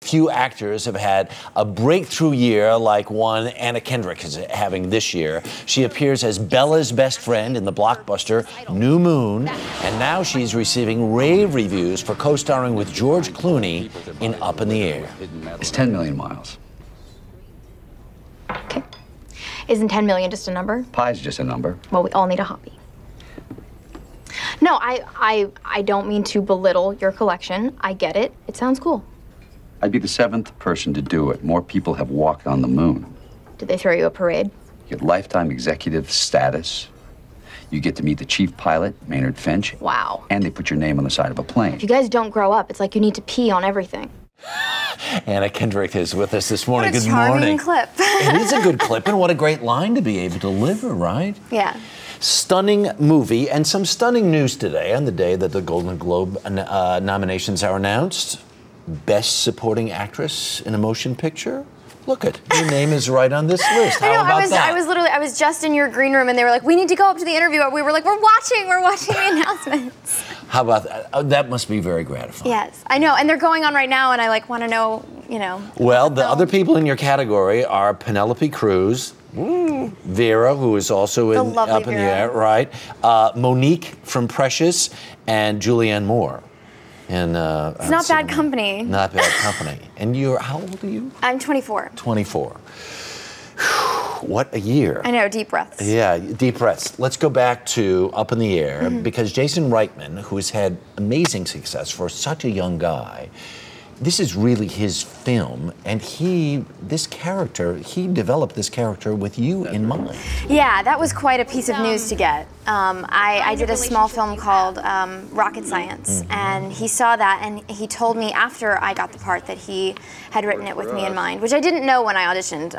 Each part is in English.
few actors have had a breakthrough year like one Anna Kendrick is having this year. She appears as Bella's best friend in the blockbuster New Moon, and now she's receiving rave reviews for co-starring with George Clooney in Up in the Air. It's 10 million miles. Okay. Isn't 10 million just a number? Pi's just a number. Well, we all need a hobby. No, I don't mean to belittle your collection. I get it. It sounds cool. I'd be the 7th person to do it. More people have walked on the moon. Did they throw you a parade? You get lifetime executive status. You get to meet the chief pilot, Maynard Finch. Wow. And they put your name on the side of a plane. If you guys don't grow up, it's like you need to pee on everything. Anna Kendrick is with us this morning. What a Good morning. clip. It is a good clip, and what a great line to be able to deliver, right? Yeah. Stunning movie, and some stunning news today on the day that the Golden Globe nominations are announced. Best Supporting Actress in a Motion Picture. Look it, your name is right on this list. How about that? I was just in your green room and they were like, we need to go up to the interview. We were like, we're watching the announcements. How about that? Oh, that must be very gratifying. Yes, I know, and they're going on right now and I want to know, Well, the other people in your category are Penelope Cruz, Vera, who is also in Up in the Air, right? Monique from Precious, and Julianne Moore. And it's not bad company. Not bad company. And you're, how old are you? I'm 24. 24. What a year. I know, deep breaths. Yeah, deep breaths. Let's go back to Up in the Air, because Jason Reitman, who has had amazing success for such a young guy, this is really his film, and he developed this character with you in mind. Yeah, that was quite a piece of news to get. I did a small film called Rocket Science, and he saw that, and he told me after I got the part that he had written it with me in mind, which I didn't know when I auditioned,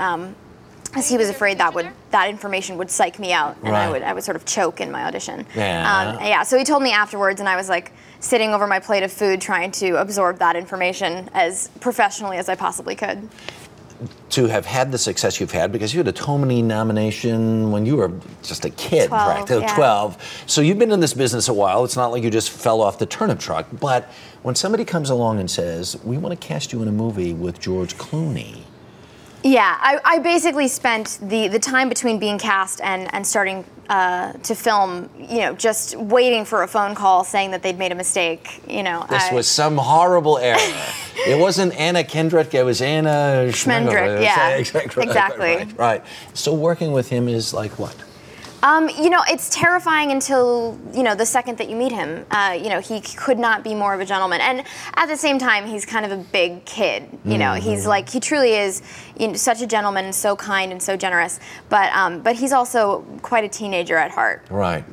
because he was afraid that information would psych me out, and I would sort of choke in my audition. Yeah. So he told me afterwards, and I was like sitting over my plate of food trying to absorb that information as professionally as I possibly could. To have had the success you've had, because you had a Tony nomination when you were just a kid, 12. So you've been in this business a while. It's not like you just fell off the turnip truck. But when somebody comes along and says, we want to cast you in a movie with George Clooney. Yeah, I basically spent the time between being cast and starting to film, just waiting for a phone call saying that they'd made a mistake, This was some horrible error. It wasn't Anna Kendrick, it was Anna Schmendrick, yeah. Exactly. Right. So working with him is like what? It's terrifying until, the second that you meet him. He could not be more of a gentleman. And at the same time, he's kind of a big kid. He's like, he truly is such a gentleman and so kind and so generous. But he's also quite a teenager at heart. Right.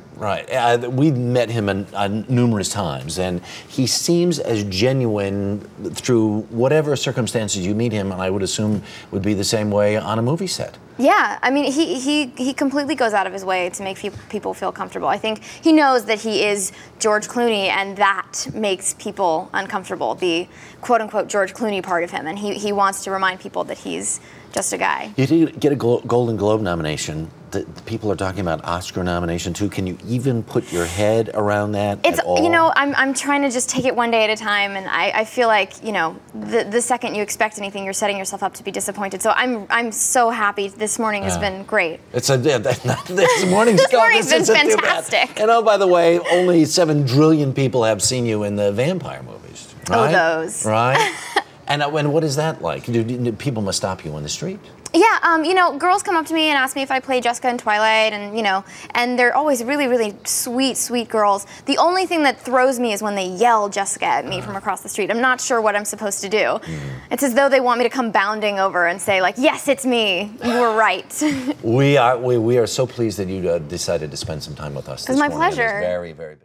We've met him numerous times, and he seems as genuine through whatever circumstances you meet him, and I would assume would be the same way on a movie set. Yeah, I mean, he completely goes out of his way to make people feel comfortable. I think he knows that he is George Clooney, and that makes people uncomfortable, the quote-unquote George Clooney part of him, and he wants to remind people that he's just a guy. You did get a Golden Globe nomination. The people are talking about Oscar nomination too. Can you even put your head around that at all? I'm trying to just take it one day at a time, and I feel like, the second you expect anything, you're setting yourself up to be disappointed. So I'm so happy. This morning has been great. This morning's been fantastic. And by the way, only 7 trillion people have seen you in the vampire movies. Right? Oh, those. Right? And what is that like? Do people must stop you on the street? Yeah, girls come up to me and ask me if I play Jessica in Twilight, and they're always really, really sweet girls. The only thing that throws me is when they yell Jessica at me from across the street. I'm not sure what I'm supposed to do. It's as though they want me to come bounding over and say, like, yes, it's me. You were right. We are so pleased that you decided to spend some time with us this morning. It was my pleasure. It was very, very